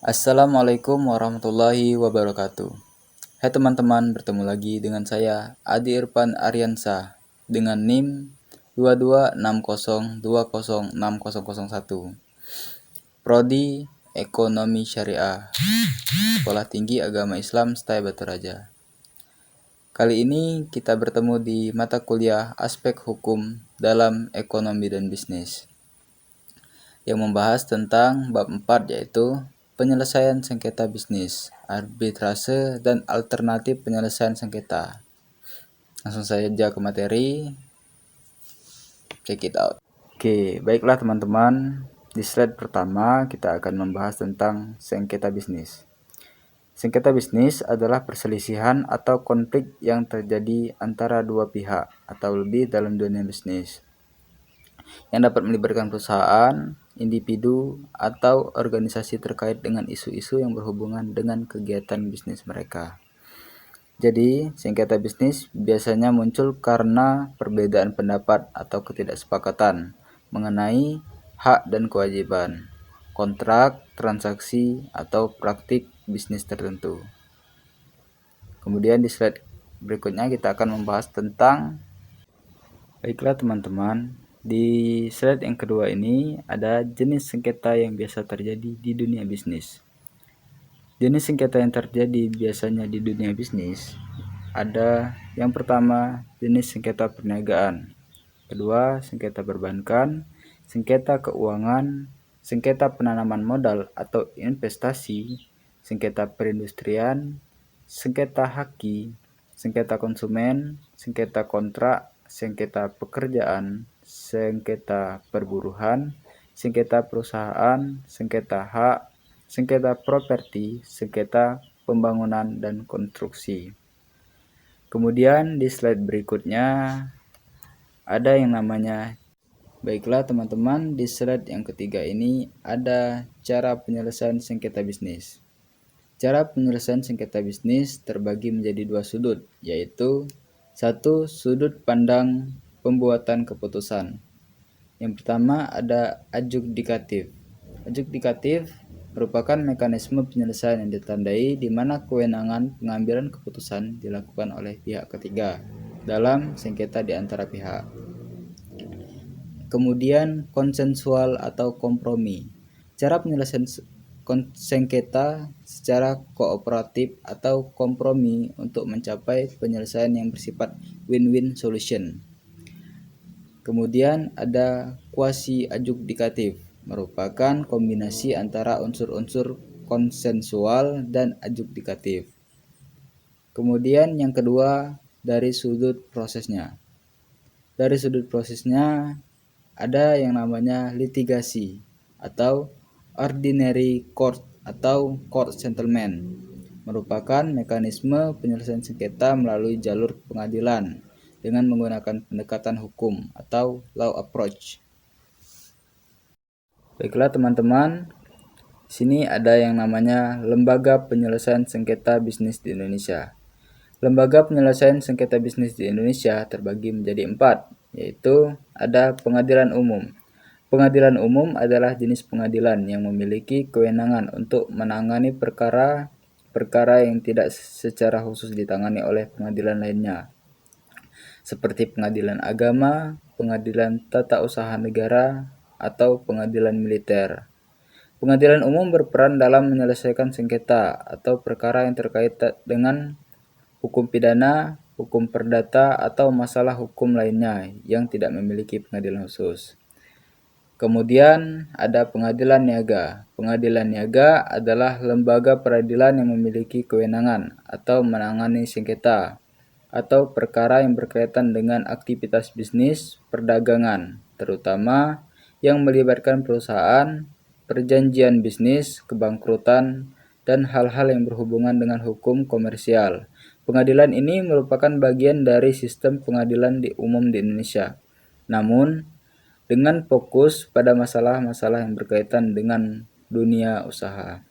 Assalamualaikum warahmatullahi wabarakatuh. Hai teman-teman, bertemu lagi dengan saya Adi Irfan Aryansa dengan NIM 2260206001. Prodi Ekonomi Syariah, Sekolah Tinggi Agama Islam STAI Batu Raja. Kali ini kita bertemu di mata kuliah Aspek Hukum dalam Ekonomi dan Bisnis yang membahas tentang bab 4, yaitu penyelesaian sengketa bisnis, arbitrase, dan alternatif penyelesaian sengketa. Langsung saja ke materi, check it out. Oke, baiklah teman-teman, di slide pertama kita akan membahas tentang sengketa bisnis. Sengketa bisnis adalah perselisihan atau konflik yang terjadi antara dua pihak atau lebih dalam dunia bisnis, yang dapat melibatkan perusahaan, individu, atau organisasi terkait dengan isu-isu yang berhubungan dengan kegiatan bisnis mereka. Jadi, sengketa bisnis biasanya muncul karena perbedaan pendapat atau ketidaksepakatan mengenai hak dan kewajiban, kontrak, transaksi, atau praktik bisnis tertentu. Kemudian di slide berikutnya kita akan membahas tentang, baiklah teman-teman, di slide yang kedua ini ada jenis sengketa yang biasa terjadi di dunia bisnis. Jenis sengketa yang terjadi biasanya di dunia bisnis ada yang pertama, jenis sengketa perniagaan. Kedua, sengketa perbankan, sengketa keuangan, sengketa penanaman modal atau investasi, sengketa perindustrian, sengketa haki, sengketa konsumen, sengketa kontrak, sengketa pekerjaan, sengketa perburuhan, sengketa perusahaan, sengketa hak, sengketa properti, sengketa pembangunan dan konstruksi. Kemudian di slide berikutnya ada yang namanya, baiklah teman-teman, di slide yang ketiga ini ada cara penyelesaian sengketa bisnis. Cara penyelesaian sengketa bisnis terbagi menjadi dua sudut, yaitu satu, sudut pandang pembuatan keputusan. Yang pertama ada adjudikatif. Adjudikatif merupakan mekanisme penyelesaian yang ditandai di mana kewenangan pengambilan keputusan dilakukan oleh pihak ketiga dalam sengketa di antara pihak. Kemudian konsensual atau kompromi. Cara penyelesaian sengketa secara kooperatif atau kompromi untuk mencapai penyelesaian yang bersifat win-win solution. Kemudian ada quasi adjudikatif, merupakan kombinasi antara unsur-unsur konsensual dan adjudikatif. Kemudian yang kedua, dari sudut prosesnya. Dari sudut prosesnya ada yang namanya litigasi atau ordinary court atau court settlement, merupakan mekanisme penyelesaian sengketa melalui jalur pengadilan dengan menggunakan pendekatan hukum atau law approach. Baiklah teman-teman, sini ada yang namanya Lembaga Penyelesaian Sengketa Bisnis di Indonesia. Lembaga penyelesaian sengketa bisnis di Indonesia terbagi menjadi 4, yaitu ada pengadilan umum. Pengadilan umum adalah jenis pengadilan yang memiliki kewenangan untuk menangani perkara yang tidak secara khusus ditangani oleh pengadilan lainnya, seperti pengadilan agama, pengadilan tata usaha negara, atau pengadilan militer. Pengadilan umum berperan dalam menyelesaikan sengketa atau perkara yang terkait dengan hukum pidana, hukum perdata, atau masalah hukum lainnya yang tidak memiliki pengadilan khusus. Kemudian ada pengadilan niaga. Pengadilan niaga adalah lembaga peradilan yang memiliki kewenangan atau menangani sengketa atau perkara yang berkaitan dengan aktivitas bisnis perdagangan, terutama yang melibatkan perusahaan, perjanjian bisnis, kebangkrutan, dan hal-hal yang berhubungan dengan hukum komersial. Pengadilan ini merupakan bagian dari sistem pengadilan umum di Indonesia, namun dengan fokus pada masalah-masalah yang berkaitan dengan dunia usaha.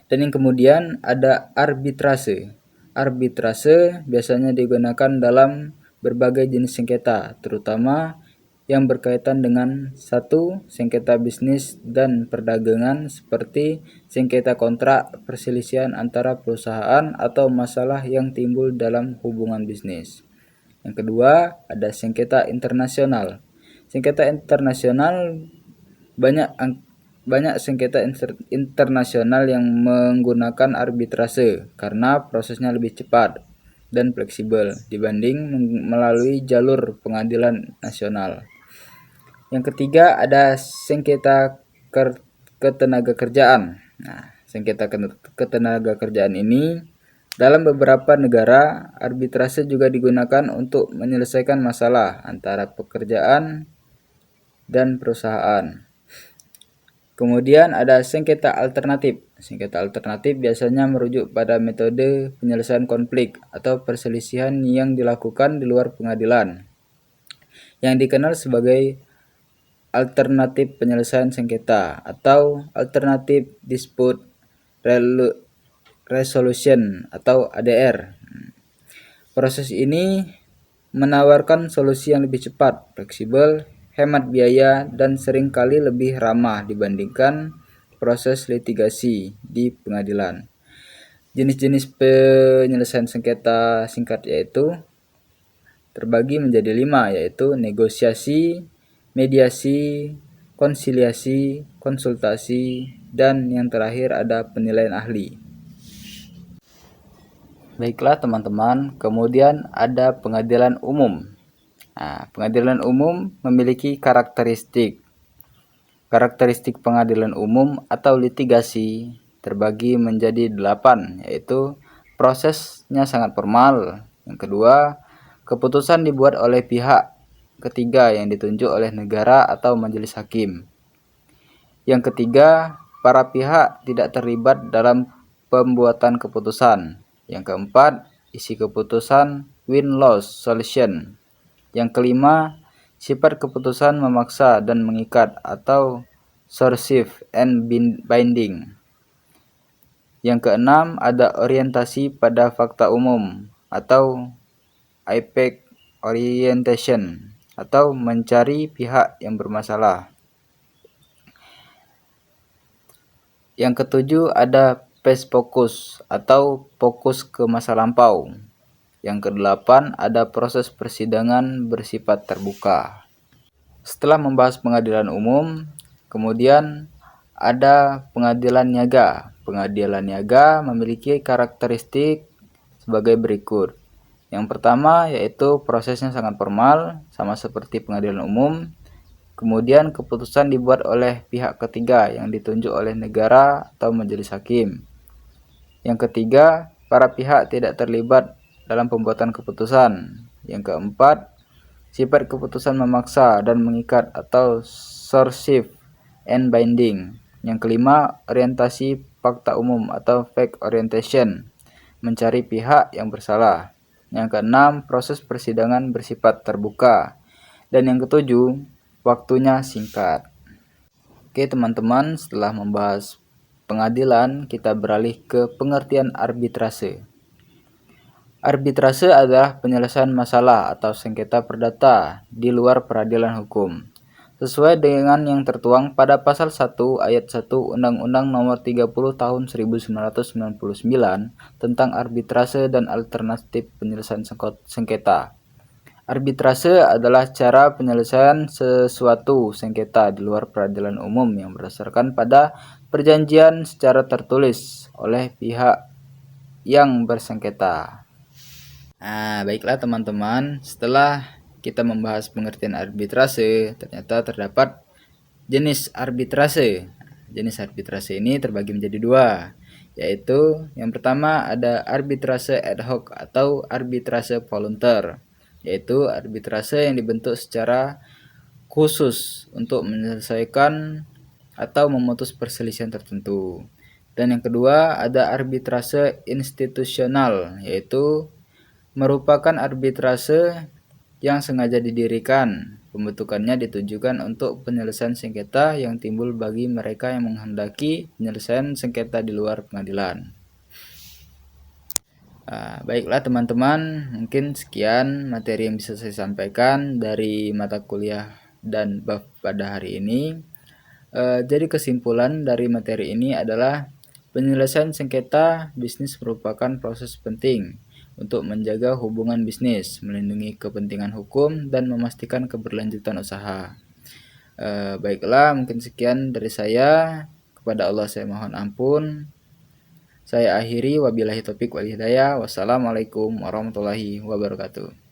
Dan yang kemudian ada arbitrase. Arbitrase biasanya digunakan dalam berbagai jenis sengketa, terutama yang berkaitan dengan satu sengketa bisnis dan perdagangan seperti sengketa kontrak, perselisihan antara perusahaan atau masalah yang timbul dalam hubungan bisnis. Yang kedua, ada sengketa internasional. Sengketa internasional banyak sengketa internasional yang menggunakan arbitrase karena prosesnya lebih cepat dan fleksibel dibanding melalui jalur pengadilan nasional. Yang ketiga ada sengketa ketenagakerjaan. Nah, sengketa ketenagakerjaan ini dalam beberapa negara arbitrase juga digunakan untuk menyelesaikan masalah antara pekerjaan dan perusahaan. Kemudian ada sengketa alternatif. Sengketa alternatif biasanya merujuk pada metode penyelesaian konflik atau perselisihan yang dilakukan di luar pengadilan, yang dikenal sebagai alternatif penyelesaian sengketa atau alternative dispute resolution atau ADR. Proses ini menawarkan solusi yang lebih cepat, fleksibel, hemat biaya, dan seringkali lebih ramah dibandingkan proses litigasi di pengadilan. Jenis-jenis penyelesaian sengketa singkat yaitu terbagi menjadi 5, yaitu negosiasi, mediasi, konsiliasi, konsultasi, dan yang terakhir ada penilaian ahli. Baiklah teman-teman, kemudian ada pengadilan umum. Nah, pengadilan umum memiliki karakteristik. Karakteristik pengadilan umum atau litigasi terbagi menjadi 8, yaitu prosesnya sangat formal. Yang kedua, keputusan dibuat oleh pihak ketiga yang ditunjuk oleh negara atau majelis hakim. Yang ketiga, para pihak tidak terlibat dalam pembuatan keputusan. Yang keempat, isi keputusan win-loss solution. Yang kelima, sifat keputusan memaksa dan mengikat atau coercive and binding. Yang keenam, ada orientasi pada fakta umum atau IPAC orientation atau mencari pihak yang bermasalah. Yang ketujuh ada past focus atau fokus ke masa lampau. Yang kedelapan ada proses persidangan bersifat terbuka. Setelah membahas pengadilan umum, kemudian ada pengadilan niaga. Pengadilan niaga memiliki karakteristik sebagai berikut. Yang pertama yaitu prosesnya sangat formal, sama seperti pengadilan umum. Kemudian keputusan dibuat oleh pihak ketiga yang ditunjuk oleh negara atau majelis hakim. Yang ketiga, para pihak tidak terlibat dalam pembuatan keputusan. Yang keempat, sifat keputusan memaksa dan mengikat atau coercive and binding. Yang kelima, orientasi fakta umum atau fact orientation, mencari pihak yang bersalah. Yang keenam, proses persidangan bersifat terbuka. Dan yang ketujuh, waktunya singkat. Oke teman-teman, setelah membahas pengadilan, kita beralih ke pengertian arbitrase. Arbitrase adalah penyelesaian masalah atau sengketa perdata di luar peradilan hukum, sesuai dengan yang tertuang pada pasal 1 ayat 1 Undang-Undang Nomor 30 Tahun 1999 tentang arbitrase dan alternatif penyelesaian sengketa. Arbitrase adalah cara penyelesaian sesuatu sengketa di luar peradilan umum yang berdasarkan pada perjanjian secara tertulis oleh pihak yang bersengketa. Nah, baiklah teman-teman, setelah kita membahas pengertian arbitrase, ternyata terdapat jenis arbitrase. Jenis arbitrase ini terbagi menjadi 2, yaitu yang pertama ada arbitrase ad hoc atau arbitrase volunteer, yaitu arbitrase yang dibentuk secara khusus untuk menyelesaikan atau memutus perselisihan tertentu. Dan yang kedua ada arbitrase institusional, yaitu merupakan arbitrase yang sengaja didirikan. Pembentukannya ditujukan untuk penyelesaian sengketa yang timbul bagi mereka yang menghendaki penyelesaian sengketa di luar pengadilan. Baiklah teman-teman, mungkin sekian materi yang bisa saya sampaikan dari mata kuliah dan bab pada hari ini. Jadi kesimpulan dari materi ini adalah penyelesaian sengketa bisnis merupakan proses penting untuk menjaga hubungan bisnis, melindungi kepentingan hukum, dan memastikan keberlanjutan usaha. Baiklah, mungkin sekian dari saya. Kepada Allah saya mohon ampun. Saya akhiri, wabillahi taufik wal hidayah. Wassalamualaikum warahmatullahi wabarakatuh.